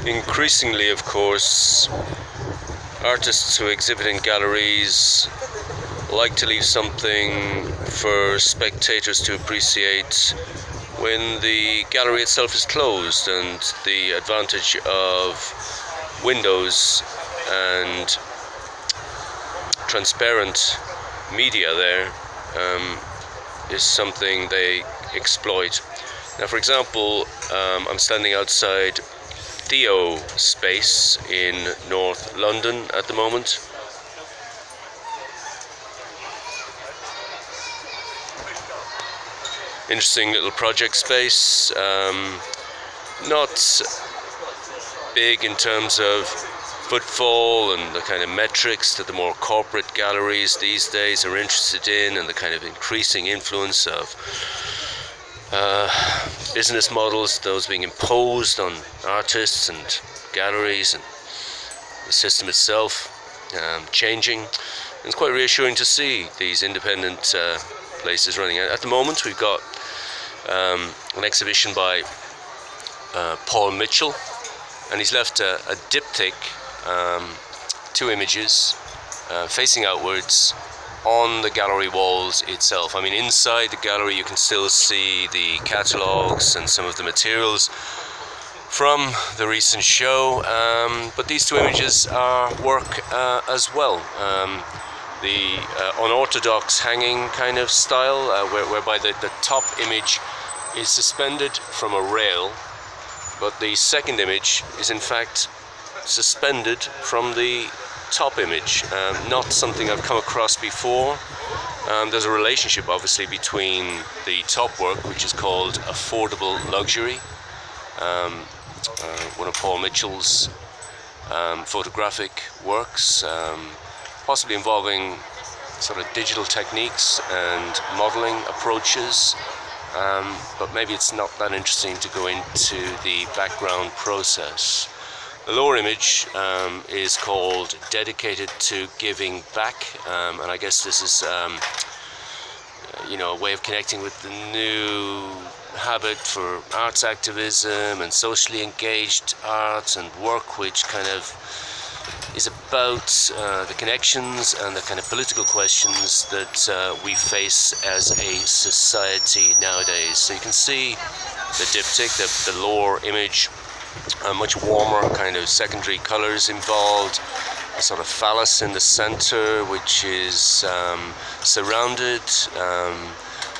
Increasingly, of course, artists who exhibit in galleries like to leave something for spectators to appreciate when the gallery itself is closed, and the advantage of windows and transparent media there is something they exploit. Now, for example, I'm standing outside Theo space in North London at the moment. Interesting little project space, not big in terms of footfall and the kind of metrics that the more corporate galleries these days are interested in, and the kind of increasing influence of business models, those being imposed on artists and galleries, and the system itself changing. And it's quite reassuring to see these independent places running. At the moment, we've got an exhibition by Paul Mitchell, and he's left a diptych, 2 images facing outwards on the gallery walls itself. I mean, inside the gallery you can still see the catalogues and some of the materials from the recent show, but these 2 images are work as well. The unorthodox hanging kind of style, whereby the top image is suspended from a rail, but the second image is in fact suspended from the top image. Not something I've come across before. There's a relationship obviously between the top work, which is called Affordable Luxury, one of Paul Mitchell's photographic works, possibly involving sort of digital techniques and modeling approaches, but maybe it's not that interesting to go into the background process. The lower image is called Dedicated to Giving Back, and I guess this is a way of connecting with the new habit for arts activism and socially engaged art and work, which kind of is about the connections and the kind of political questions that we face as a society nowadays. So you can see the diptych, the lower image, much warmer kind of secondary colors involved, a sort of phallus in the center, which is surrounded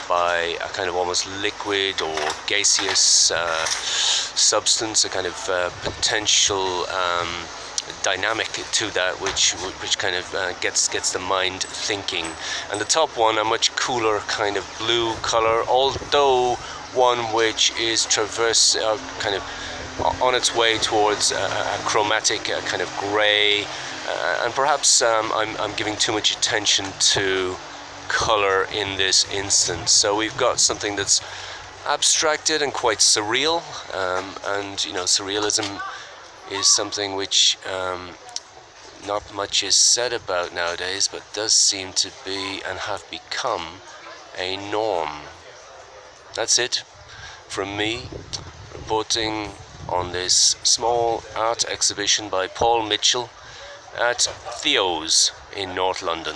by a kind of almost liquid or gaseous substance, a kind of potential dynamic to that, which kind of gets the mind thinking. And the top one, a much cooler kind of blue color, although one which is kind of on its way towards a chromatic, kind of grey, and perhaps I'm giving too much attention to color in this instance. So we've got something that's abstracted and quite surreal, and surrealism is something which not much is said about nowadays, but does seem to be and have become a norm. That's it from me, reporting on this small art exhibition by Paul Mitchell at Theo's in North London.